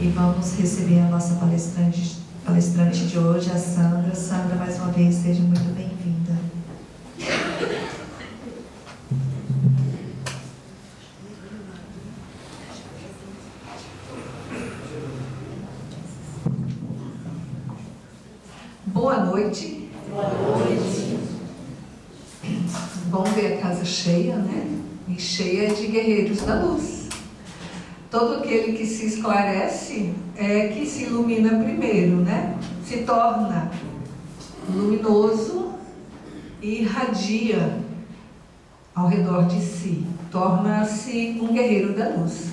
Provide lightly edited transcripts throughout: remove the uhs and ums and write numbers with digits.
E vamos receber a nossa palestrante de hoje, a Sandra. Sandra, mais uma vez, seja muito bem-vinda. Boa noite. Boa noite. Bom ver a casa cheia, né? E cheia de guerreiros da luz. Todo aquele que se esclarece é que se ilumina primeiro, né? Se torna luminoso e irradia ao redor de si. Torna-se um guerreiro da luz.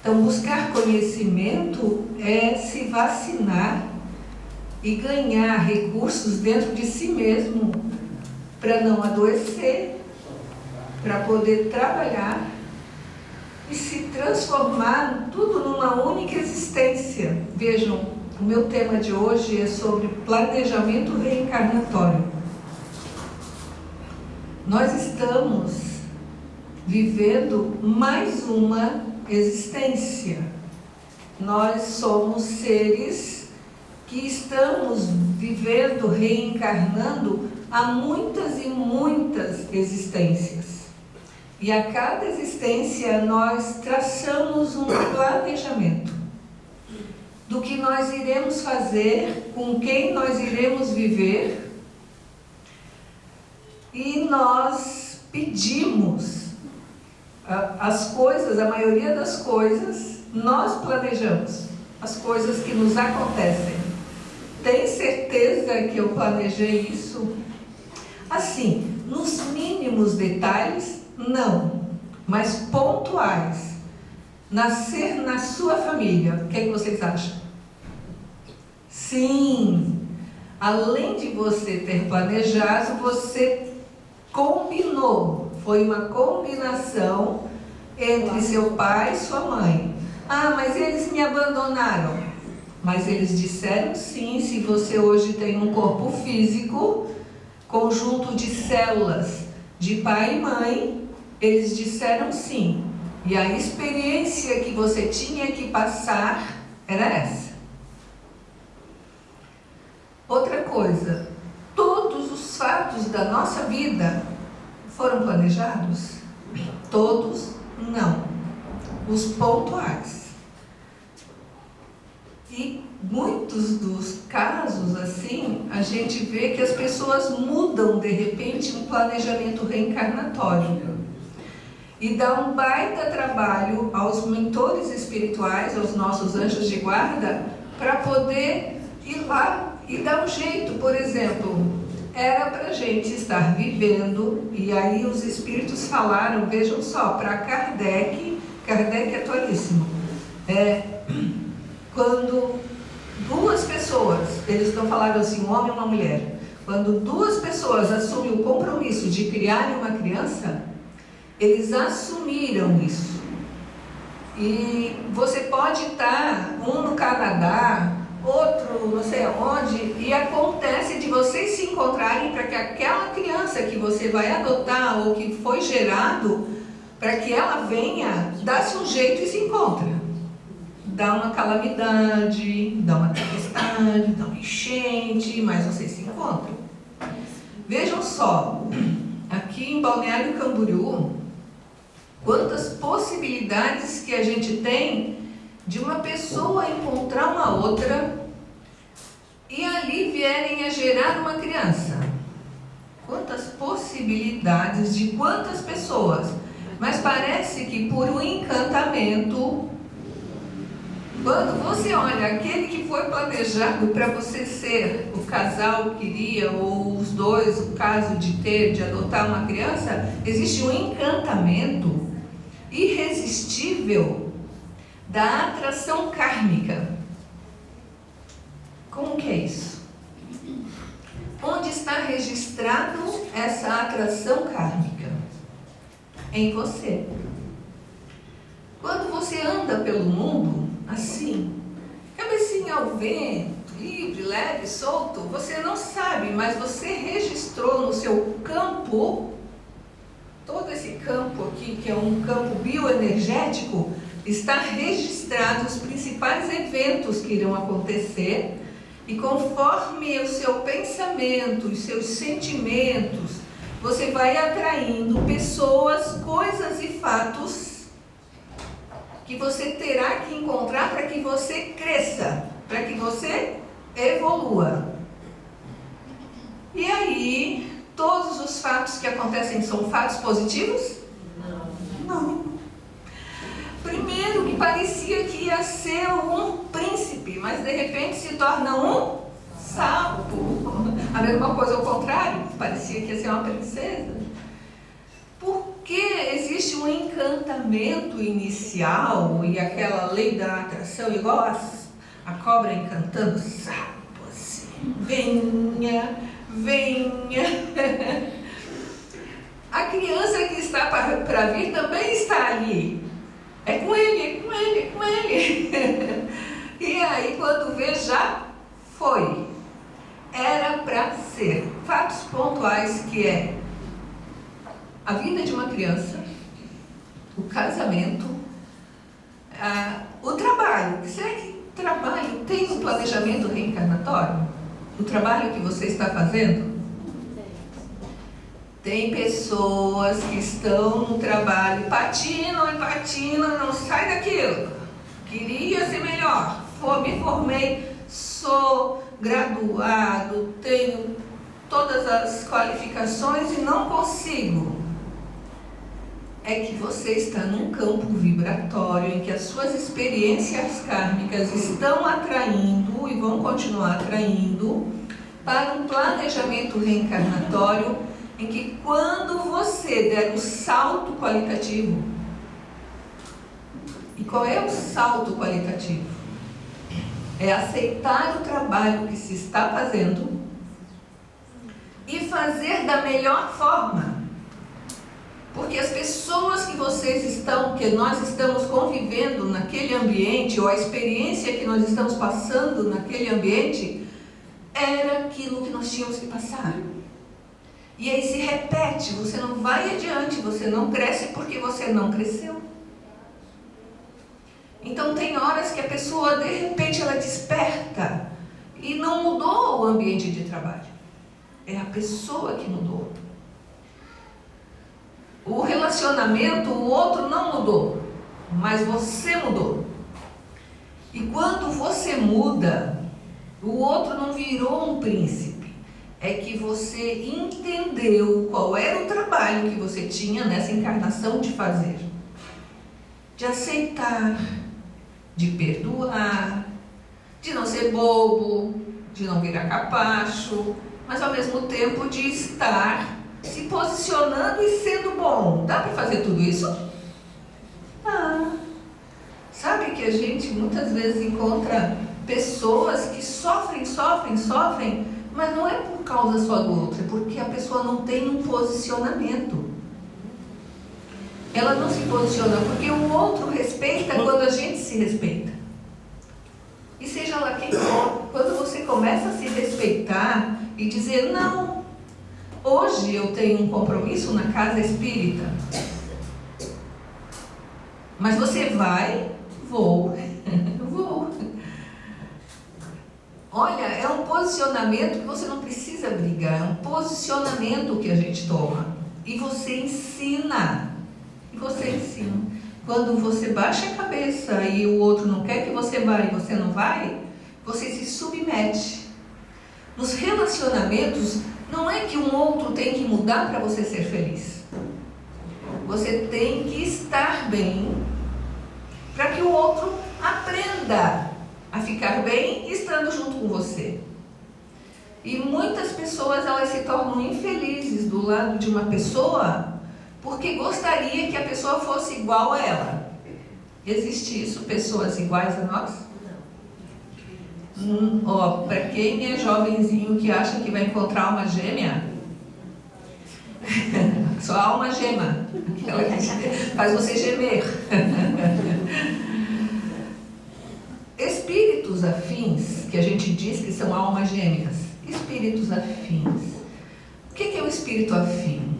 Então, buscar conhecimento é se vacinar e ganhar recursos dentro de si mesmo para não adoecer, para poder trabalhar e se transformar tudo numa única existência. Vejam, o meu tema de hoje é sobre planejamento reencarnatório. Nós estamos vivendo mais uma existência. Nós somos seres que estamos vivendo, reencarnando há muitas e muitas existências. E a cada existência nós traçamos um planejamento do que nós iremos fazer, com quem nós iremos viver, e nós pedimos as coisas, a maioria das coisas, nós planejamos as coisas que nos acontecem. Tem certeza que eu planejei isso? Assim, nos mínimos detalhes, não, mas pontuais. Nascer na sua família, o que é que vocês acham? Sim, além de você ter planejado, você combinou. Foi uma combinação entre seu pai e sua mãe. Ah, mas eles me abandonaram. Mas eles disseram sim. Se você hoje tem um corpo físico, conjunto de células de pai e mãe, eles disseram sim. E a experiência que você tinha que passar era essa. Outra coisa, todos os fatos da nossa vida foram planejados? Todos não. Os pontuais. E muitos dos casos, assim, a gente vê que as pessoas mudam, de repente, um planejamento reencarnatório. E dá um baita trabalho aos mentores espirituais, aos nossos anjos de guarda, para poder ir lá e dar um jeito. Por exemplo, era para a gente estar vivendo, e aí os espíritos falaram, vejam só, para Kardec é atualíssimo, quando duas pessoas, eles não falaram assim, um homem e uma mulher, quando duas pessoas assumem o compromisso de criarem uma criança, eles assumiram isso. E você pode estar, um no Canadá, outro não sei aonde, e acontece de vocês se encontrarem para que aquela criança que você vai adotar ou que foi gerado, para que ela venha, dá-se um jeito e se encontra. Dá uma calamidade, dá uma tempestade, dá uma enchente, mas vocês se encontram. Vejam só, aqui em Balneário Camboriú, quantas possibilidades que a gente tem de uma pessoa encontrar uma outra e ali vierem a gerar uma criança. Quantas possibilidades de quantas pessoas. Mas parece que por um encantamento, quando você olha aquele que foi planejado para você ser o casal que queria, ou os dois, o caso de adotar uma criança, existe um encantamento irresistível da atração kármica. Como que é isso? Onde está registrado essa atração kármica? Em você. Quando você anda pelo mundo, assim, cabecinha ao vento, livre, leve, solto, você não sabe, mas você registrou no seu campo, todo esse campo aqui, que é um campo bioenergético, está registrado os principais eventos que irão acontecer, e conforme o seu pensamento, os seus sentimentos, você vai atraindo pessoas, coisas e fatos que você terá que encontrar para que você cresça, para que você evolua. E aí, todos os fatos que acontecem são fatos positivos? Não. Primeiro que parecia que ia ser um príncipe, mas de repente se torna um sapo. A mesma coisa ao contrário, parecia que ia ser uma princesa. Porque existe um encantamento inicial e aquela lei da atração, igual a cobra encantando, sapo assim, venha, venha. A criança que está para vir também está ali. É com ele, é com ele, é com ele. E aí, quando vê, já foi. Era para ser. Fatos pontuais que é a vida de uma criança, o casamento, o trabalho. Será que trabalho tem um planejamento reencarnatório? O trabalho que você está fazendo? Tem pessoas que estão no trabalho, patinam e patinam, não sai daquilo. Queria ser melhor, me formei, sou graduado, tenho todas as qualificações e não consigo. É que você está num campo vibratório em que as suas experiências kármicas estão atraindo e vão continuar atraindo para um planejamento reencarnatório em que quando você der o salto qualitativo, e qual é o salto qualitativo? É aceitar o trabalho que se está fazendo e fazer da melhor forma. Porque as pessoas que que nós estamos convivendo naquele ambiente, ou a experiência que nós estamos passando naquele ambiente, era aquilo que nós tínhamos que passar. E aí se repete, você não vai adiante, você não cresce porque você não cresceu. Então tem horas que a pessoa, de repente, ela desperta e não mudou o ambiente de trabalho. É a pessoa que mudou. O relacionamento, o outro não mudou, mas você mudou. E quando você muda, o outro não virou um príncipe. É que você entendeu qual era o trabalho que você tinha nessa encarnação de fazer. De aceitar, de perdoar, de não ser bobo, de não virar capacho, mas ao mesmo tempo de estar se posicionando e sendo bom. Dá para fazer tudo isso? Sabe que a gente muitas vezes encontra pessoas que sofrem, mas não é por causa só do outro, é porque a pessoa não tem um posicionamento. Ela não se posiciona porque o outro respeita quando a gente se respeita. E seja lá quem for, quando você começa a se respeitar e dizer, não, hoje eu tenho um compromisso na casa espírita. Mas você vai, vou. Olha, é um posicionamento que você não precisa brigar, é um posicionamento que a gente toma. E você ensina. Quando você baixa a cabeça e o outro não quer que você vá e você não vai, você se submete. Nos relacionamentos, não é que um outro tem que mudar para você ser feliz. Você tem que estar bem para que o outro aprenda a ficar bem estando junto com você. E muitas pessoas, elas se tornam infelizes do lado de uma pessoa porque gostaria que a pessoa fosse igual a ela. Existe isso? Pessoas iguais a nós? Não. Para quem é jovenzinho que acha que vai encontrar uma gêmea, só há uma gema, aquela que faz você gemer. Espíritos afins, que a gente diz que são almas gêmeas. Espíritos afins. O que é um espírito afim?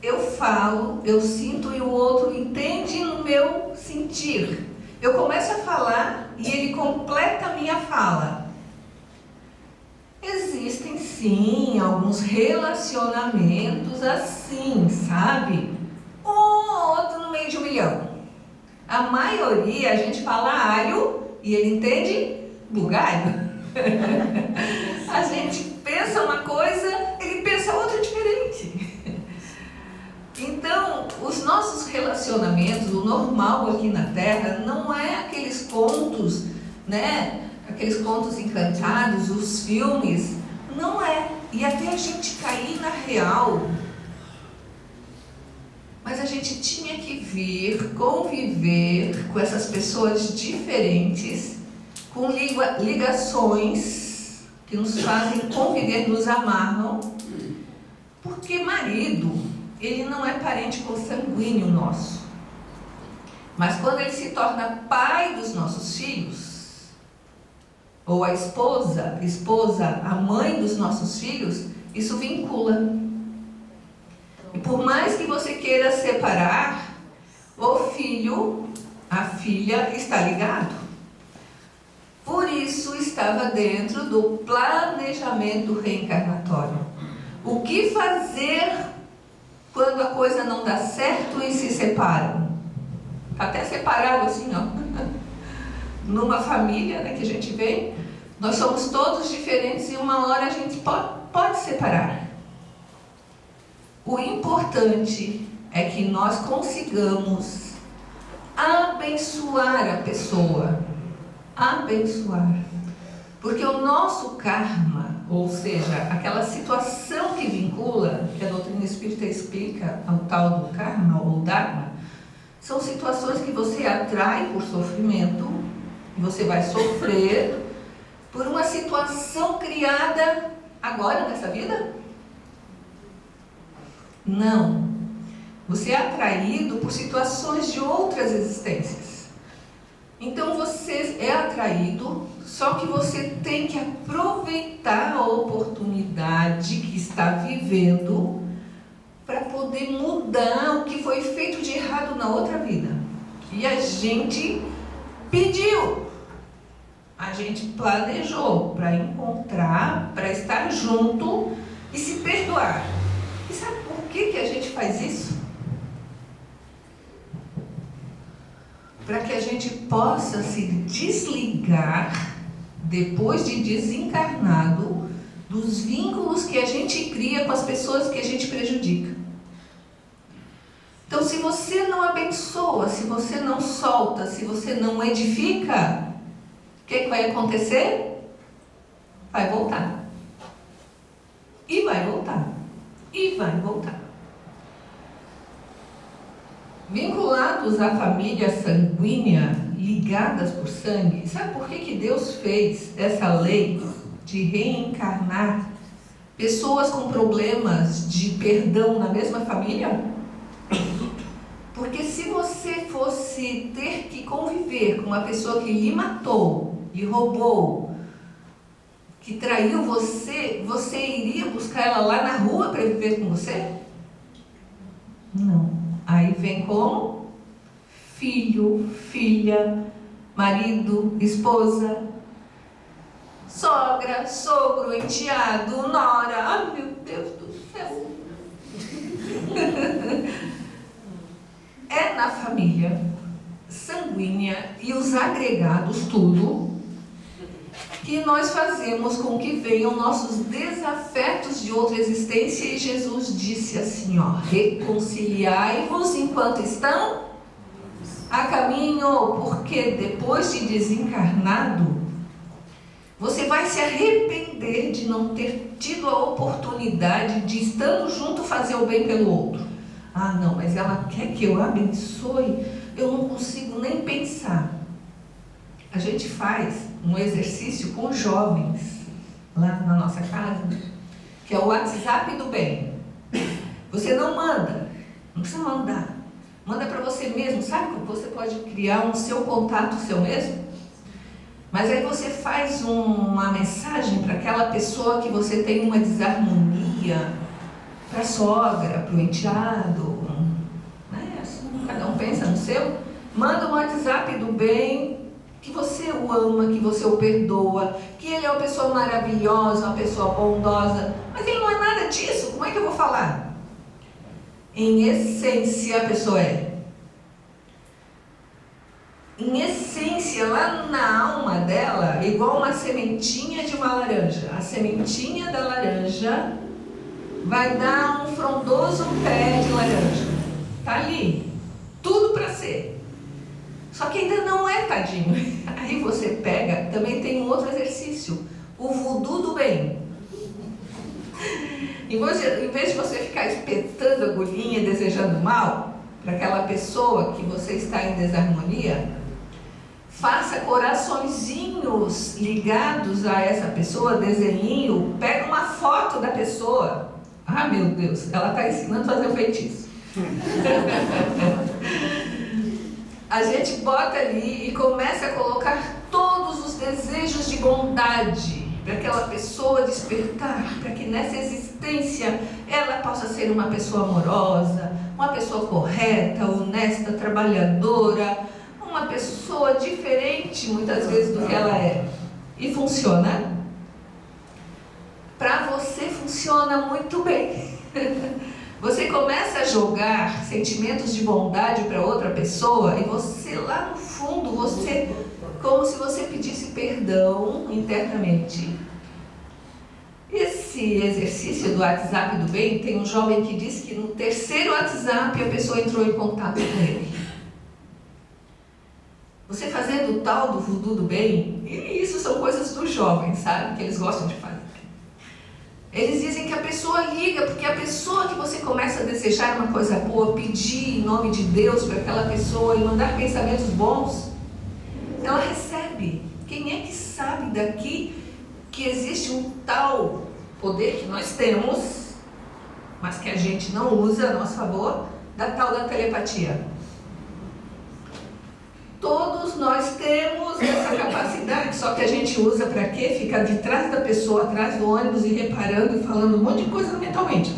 Eu falo, eu sinto e o outro entende no meu sentir. Eu começo a falar e ele completa fala. Existem sim alguns relacionamentos assim, sabe? Um ou outro no meio de 1 milhão. A maioria a gente fala alho e ele entende bugalho. A gente pensa uma coisa, ele pensa outra diferente. Então, os nossos relacionamentos, o normal aqui na Terra, não é aqueles contos, né? Aqueles contos encantados, os filmes, não é. E até a gente cair na real. Mas a gente tinha que vir conviver com essas pessoas diferentes, com ligações que nos fazem conviver, nos amarram, porque marido, ele não é parente consanguíneo nosso. Mas quando ele se torna pai dos nossos filhos, ou a esposa, a mãe dos nossos filhos, isso vincula. E por mais que você queira separar, o filho, a filha está ligado. Por isso estava dentro do planejamento reencarnatório. O que fazer quando a coisa não dá certo e se separam? Até separado assim, ó. Numa família, né, que a gente vem, nós somos todos diferentes e uma hora a gente pode separar. O importante é que nós consigamos abençoar a pessoa. Abençoar. Porque o nosso karma, ou seja, aquela situação que vincula, que a doutrina espírita explica, ao tal do karma ou dharma, são situações que você atrai por sofrimento, e você vai sofrer por uma situação criada agora nessa vida? Não. Você é atraído por situações de outras existências. Então você é atraído, só que você tem que aproveitar a oportunidade que está vivendo para poder mudar o que foi feito de errado na outra vida. E a gente pediu, a gente planejou para encontrar, para estar junto e se perdoar. E sabe por que a gente faz isso? Para que a gente possa se desligar, depois de desencarnado, dos vínculos que a gente cria com as pessoas que a gente prejudica. Então, se você não abençoa, se você não solta, se você não edifica, o que vai acontecer? Vai voltar. E vai voltar. E vai voltar. Vinculados à família sanguínea, ligadas por sangue, sabe por que Deus fez essa lei de reencarnar pessoas com problemas de perdão na mesma família? Porque se você fosse ter que conviver com uma pessoa que lhe matou, lhe roubou, que traiu você, você iria buscar ela lá na rua para viver com você? Não. Aí vem como? Filho, filha, marido, esposa, sogra, sogro, enteado, nora. Ai, meu Deus do céu. É na família sanguínea e os agregados, tudo, que nós fazemos com que venham nossos desafetos de outra existência. E Jesus disse assim, ó: reconciliai-vos enquanto estão a caminho, porque depois de desencarnado, você vai se arrepender de não ter tido a oportunidade de, estando junto, fazer o bem pelo outro. Ah, não, mas ela quer que eu abençoe, eu não consigo nem pensar. A gente faz um exercício com jovens lá na nossa casa, que é o WhatsApp do bem. Você não manda, não precisa mandar. Manda para você mesmo, sabe como você pode criar um seu contato seu mesmo? Mas aí você faz uma mensagem para aquela pessoa que você tem uma desarmonia, para a sogra, para o enteado, né? Assim, cada um pensa no seu. Manda um WhatsApp do bem que você o ama, que você o perdoa, que ele é uma pessoa maravilhosa, uma pessoa bondosa, mas ele não é nada disso. Como é que eu vou falar? Em essência, a pessoa é. Em essência, lá na alma dela, igual uma sementinha de uma laranja. A sementinha da laranja vai dar um frondoso pé de laranja. Tá ali, tudo para ser. Só que ainda não é, tadinho. Aí você pega, também tem um outro exercício, o voodoo do bem. Em vez de você ficar espetando a agulhinha e desejando mal para aquela pessoa que você está em desarmonia, faça coraçõezinhos ligados a essa pessoa, desenhinho, pega uma foto da pessoa. Ah, meu Deus, ela está ensinando a fazer o feitiço. A gente bota ali e começa a colocar todos os desejos de bondade para aquela pessoa despertar, para que nessa existência ela possa ser uma pessoa amorosa, uma pessoa correta, honesta, trabalhadora, uma pessoa diferente muitas vezes do que ela é. E funciona? Para você funciona muito bem. Você começa a jogar sentimentos de bondade para outra pessoa e você lá no fundo, você, como se você pedisse perdão internamente. Esse exercício do WhatsApp do bem, tem um jovem que disse que no 3º WhatsApp a pessoa entrou em contato com ele. Você fazendo o tal do voodoo do bem, e isso são coisas dos jovens, sabe? Que eles gostam de fazer. Eles dizem que a pessoa liga, porque a pessoa que você começa a desejar uma coisa boa, pedir em nome de Deus para aquela pessoa e mandar pensamentos bons, ela recebe. Quem é que sabe daqui que existe um tal poder que nós temos, mas que a gente não usa a nosso favor, da tal da telepatia? Todos nós temos essa capacidade, só que a gente usa para quê? Ficar de trás da pessoa, atrás do ônibus e reparando e falando um monte de coisa mentalmente.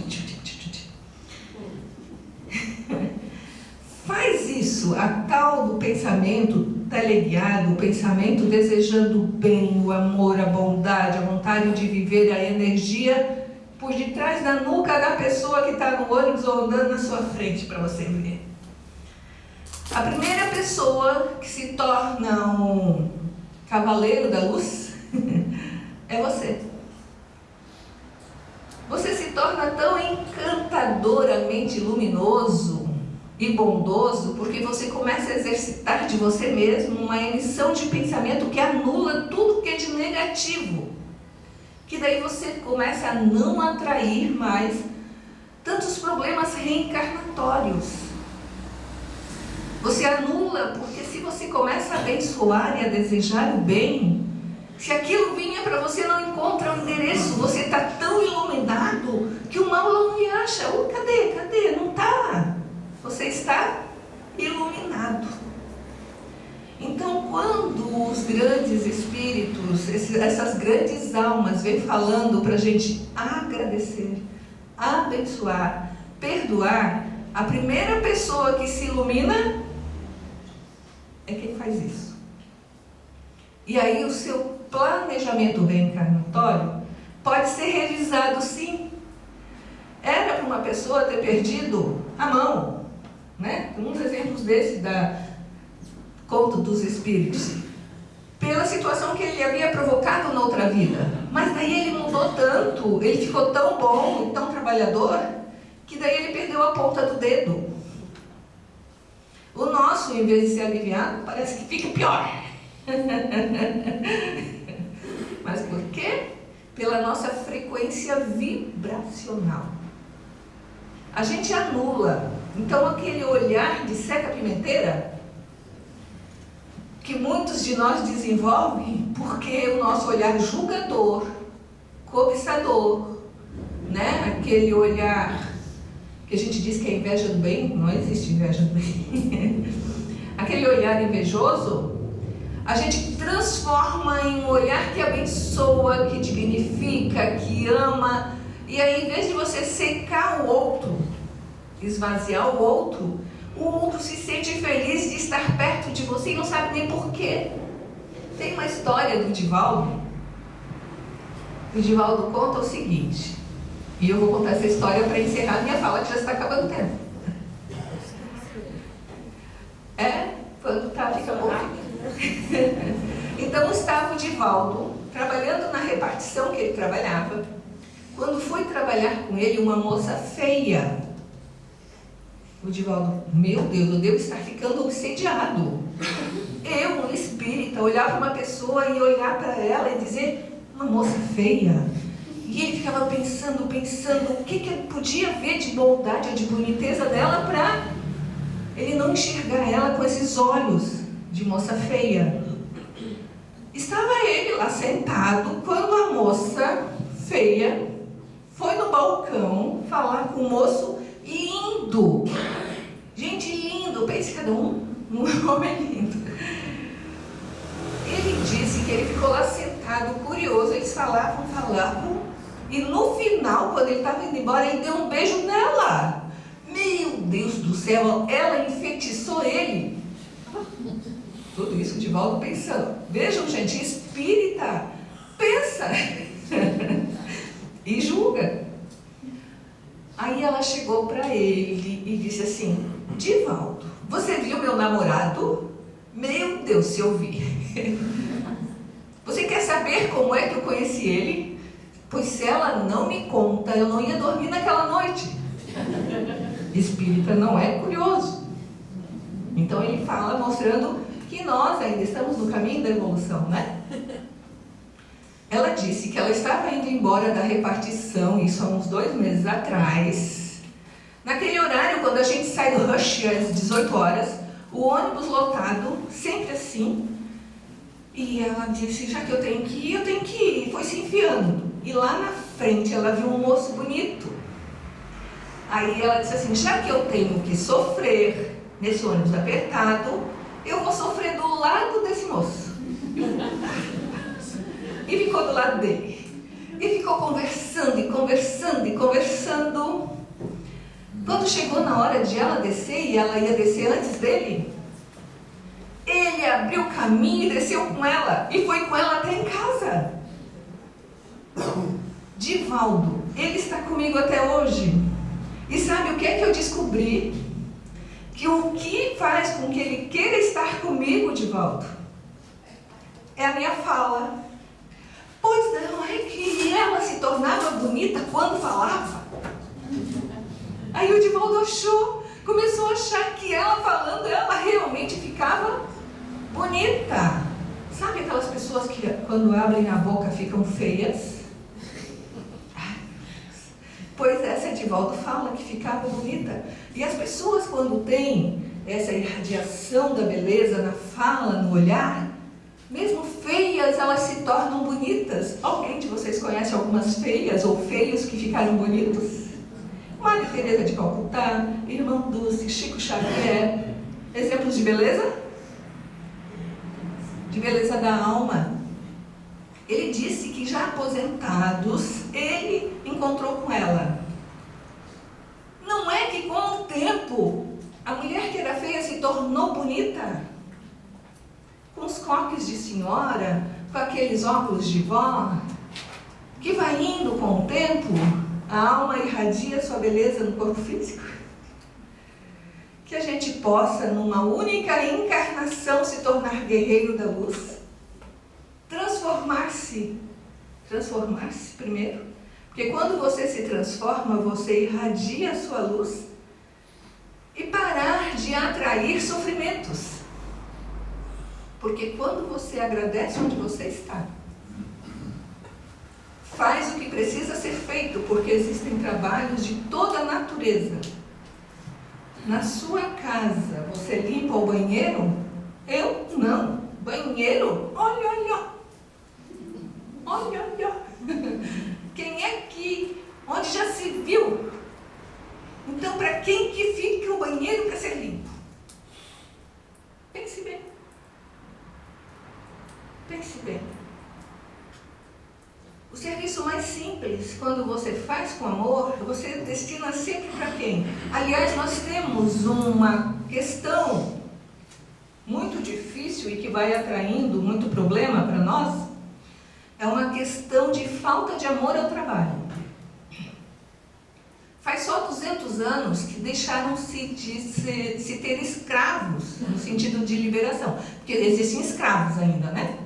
Faz isso, a tal do pensamento teleguiado, o pensamento desejando o bem, o amor, a bondade, a vontade de viver, a energia por detrás da nuca da pessoa que está no ônibus ou andando na sua frente para você ver. A primeira pessoa que se torna um cavaleiro da luz é você. Você se torna tão encantadoramente luminoso e bondoso porque você começa a exercitar de você mesmo uma emissão de pensamento que anula tudo que é de negativo. Que daí você começa a não atrair mais tantos problemas reencarnatórios. Você anula, porque se você começa a abençoar e a desejar o bem, se aquilo vinha para você, não encontra o endereço, você está tão iluminado que o mal não lhe acha. Oh, cadê? Não está. Você está iluminado. Então, quando os grandes espíritos, essas grandes almas vêm falando para a gente agradecer, abençoar, perdoar, a primeira pessoa que se ilumina é quem faz isso. E aí o seu planejamento reencarnatório pode ser revisado, sim. Era para uma pessoa ter perdido a mão, né? Uns exemplos desse da conta dos espíritos, pela situação que ele havia provocado na outra vida. Mas daí ele mudou tanto, ele ficou tão bom e tão trabalhador, que daí ele perdeu a ponta do dedo. O nosso, em vez de ser aliviado, parece que fica pior. Mas por quê? Pela nossa frequência vibracional. A gente anula. Então aquele olhar de seca-pimenteira, que muitos de nós desenvolvem, porque o nosso olhar julgador, cobiçador, né? Aquele olhar que a gente diz que é inveja do bem, não existe inveja do bem. Aquele olhar invejoso, a gente transforma em um olhar que abençoa, que dignifica, que ama. E aí, em vez de você secar o outro, esvaziar o outro se sente feliz de estar perto de você e não sabe nem porquê. Tem uma história do Divaldo. O Divaldo conta o seguinte, e eu vou contar essa história para encerrar minha fala, que já está acabando o tempo. Quando tá, fica bom. Então estava o Divaldo trabalhando na repartição que ele trabalhava, quando foi trabalhar com ele uma moça feia. O Divaldo, meu Deus, eu devo estar ficando obsediado. Eu, um espírita, olhar para uma pessoa e olhar para ela e dizer, uma moça feia. E ele ficava pensando o que ele podia ver de bondade ou de boniteza dela para ele não enxergar ela com esses olhos de moça feia. Estava ele lá sentado quando a moça feia foi no balcão falar com o moço lindo. Gente, lindo, pense cada um homem lindo. Ele disse que ele ficou lá sentado, curioso, eles falavam, e no final, quando ele estava indo embora, ele deu um beijo nela. Meu Deus do céu, ela enfeitiçou ele. Tudo isso o Divaldo pensando. Vejam, gente, espírita, pensa e julga. Aí ela chegou para ele e disse assim, Divaldo, você viu meu namorado? Meu Deus, se eu vi. Você quer saber como é que eu conheci ele? Pois se ela não me conta, eu não ia dormir naquela noite. Espírita não é curioso. Então ele fala mostrando que nós ainda estamos no caminho da evolução, né? Ela disse que ela estava indo embora da repartição, isso há uns 2 meses atrás. Naquele horário, quando a gente sai do rush às 18 horas, o ônibus lotado, sempre assim. E ela disse, já que eu tenho que ir, eu tenho que ir. E foi se enfiando. E lá na frente ela viu um moço bonito. Aí ela disse assim, já que eu tenho que sofrer nesse ônibus apertado, eu vou sofrer do lado desse moço. E ficou do lado dele. E ficou conversando, e conversando, e conversando. Quando chegou na hora de ela descer, e ela ia descer antes dele, ele abriu o caminho e desceu com ela, e foi com ela até em casa. Divaldo, ele está comigo até hoje. E sabe o que é que eu descobri? Que o que faz com que ele queira estar comigo, Divaldo, é a minha fala. Pois não, é que ela se tornava bonita quando falava. Aí o Divaldo começou a achar que ela falando, ela realmente ficava bonita. Sabe aquelas pessoas que quando abrem a boca ficam feias? Pois essa Divaldo fala que ficava bonita. E as pessoas quando têm essa irradiação da beleza na fala, no olhar, mesmo feias, elas se tornam bonitas. Alguém de vocês conhece algumas feias ou feios que ficaram bonitos? Maria Teresa de Calcutá, Irmão Dulce, Chico Xavier. Exemplos de beleza? De beleza da alma. Ele disse que já aposentados, ele encontrou com ela. Não é que com o tempo, a mulher que era feia se tornou bonita? Com os coques de senhora, com aqueles óculos de vó, que vai indo com o tempo, a alma irradia sua beleza no corpo físico. Que a gente possa, numa única encarnação, se tornar guerreiro da luz. Transformar-se primeiro, porque quando você se transforma, você irradia a sua luz e parar de atrair sofrimentos, porque quando você agradece onde você está, faz o que precisa ser feito, porque existem trabalhos de toda a natureza. Na sua casa, você limpa o banheiro? Eu não. Banheiro? Olha. Quem é que, onde já se viu? Então, para quem que fica o banheiro para ser limpo? Pense bem. Pense bem. O serviço mais simples, quando você faz com amor, você destina sempre para quem? Aliás, nós temos uma questão muito difícil e que vai atraindo muito problema para nós, é uma questão de falta de amor ao trabalho. Faz só 200 anos que deixaram-se de se ter escravos, no sentido de liberação, porque existem escravos ainda, né?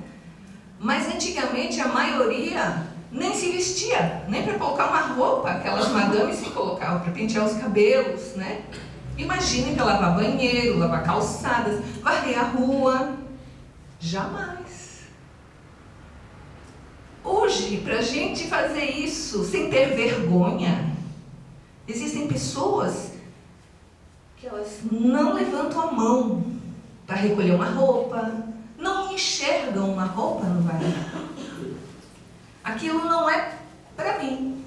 Mas antigamente a maioria nem se vestia, nem para colocar uma roupa, aquelas madames se colocavam para pentear os cabelos, né? Imaginem para lavar banheiro, lavar calçadas, varrer a rua. Jamais. Hoje, para a gente fazer isso sem ter vergonha, existem pessoas que elas não levantam a mão para recolher uma roupa, não enxergam uma roupa no varal. Aquilo não é para mim.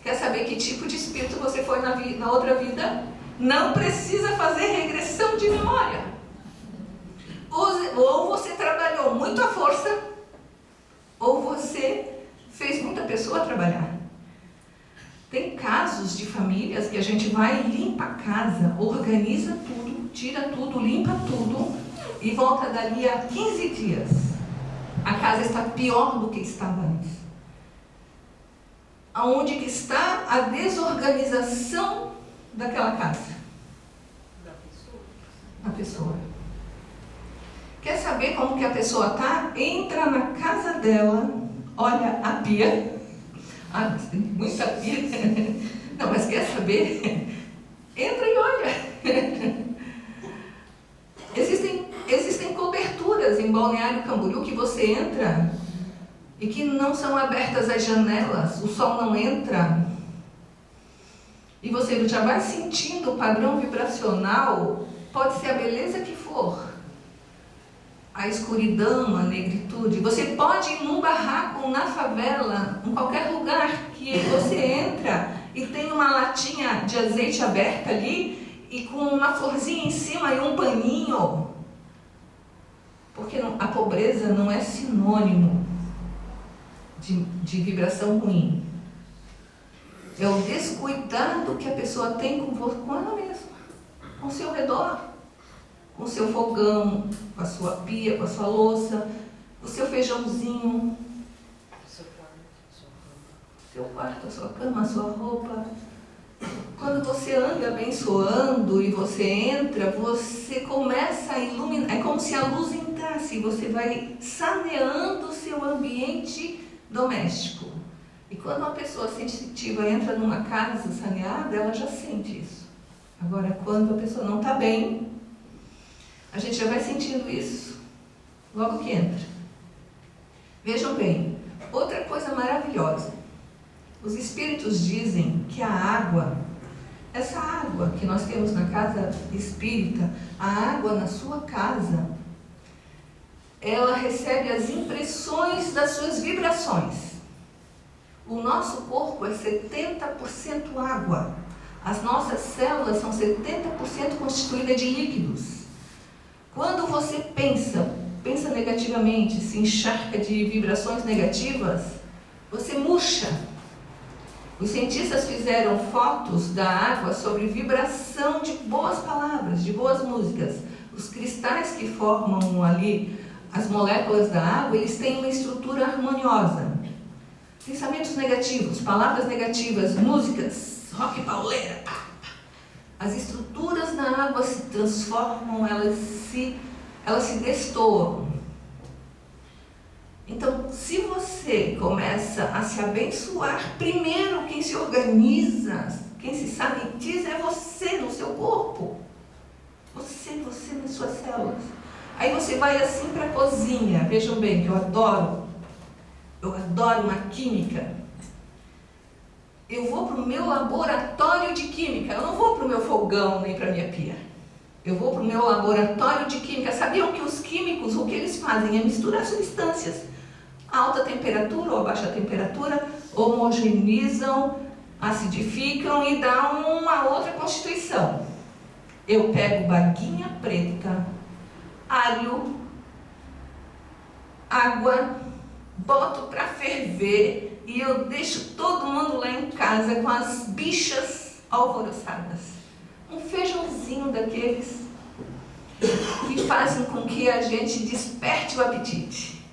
Quer saber que tipo de espírito você foi na outra vida? Não precisa fazer regressão de memória. Ou você trabalhou muito à força, ou você fez muita pessoa trabalhar. Tem casos de famílias que a gente vai e limpa a casa, organiza tudo, tira tudo, limpa tudo e volta dali a 15 dias. A casa está pior do que estava antes. Aonde que está a desorganização daquela casa? Da pessoa. Quer saber como que a pessoa está? Entra na casa dela, olha a pia. Ah, mas tem muita pia. Não, mas quer saber? Entra e olha. Existem coberturas em Balneário Camboriú que você entra e que não são abertas as janelas, o sol não entra. E você já vai sentindo o padrão vibracional, pode ser a beleza que for, a escuridão, a negritude. Você pode ir num barraco, na favela, em qualquer lugar que você entra e tem uma latinha de azeite aberta ali e com uma florzinha em cima e um paninho. Porque a pobreza não é sinônimo de vibração ruim. É o descuidado que a pessoa tem com ela mesma, com o seu redor, com o seu fogão, com a sua pia, com a sua louça, o seu feijãozinho, seu quarto, a sua cama, a sua roupa. Quando você anda abençoando e você entra, você começa a iluminar, é como se a luz entrasse, você vai saneando o seu ambiente doméstico. E quando uma pessoa sensitiva entra numa casa saneada, ela já sente isso. Agora, quando a pessoa não está bem, a gente já vai sentindo isso logo que entra. Vejam bem, outra coisa maravilhosa. Os espíritos dizem que a água, essa água que nós temos na casa espírita, a água na sua casa, ela recebe as impressões das suas vibrações. O nosso corpo é 70% água. As nossas células são 70% constituídas de líquidos. Quando você pensa negativamente, se encharca de vibrações negativas, você murcha. Os cientistas fizeram fotos da água sobre vibração de boas palavras, de boas músicas. Os cristais que formam ali as moléculas da água, eles têm uma estrutura harmoniosa. Pensamentos negativos, palavras negativas, músicas, rock pauleira. As estruturas na água se transformam, elas se destoam. Então, se você começa a se abençoar, primeiro quem se organiza, quem se sanitiza é você no seu corpo. Você nas suas células. Aí você vai assim para a cozinha. Vejam bem, que eu adoro uma química. Eu vou para o meu laboratório de química. Eu não vou para o meu fogão nem para a minha pia. Eu vou para o meu laboratório de química. Sabiam que os químicos, o que eles fazem é misturar substâncias. A alta temperatura ou a baixa temperatura homogeneizam, acidificam e dão uma outra constituição. Eu pego baguinha preta, alho, água, boto para ferver e eu deixo todo mundo lá em casa com as bichas alvoroçadas. Um feijãozinho daqueles. que fazem com que a gente desperte o apetite.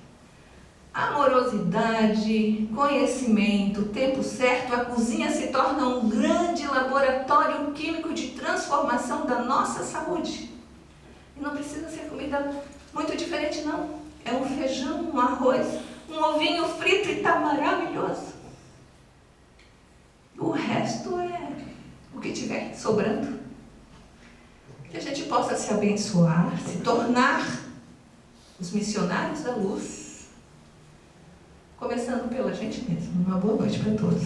Amorosidade, conhecimento, tempo certo, a cozinha se torna um grande laboratório químico de transformação da nossa saúde. E não precisa ser comida muito diferente, não. É um feijão, um arroz, um ovinho frito e está maravilhoso. O resto é o que tiver sobrando. Que a gente possa se abençoar, se tornar os missionários da luz, começando pela gente mesmo. Uma boa noite para todos.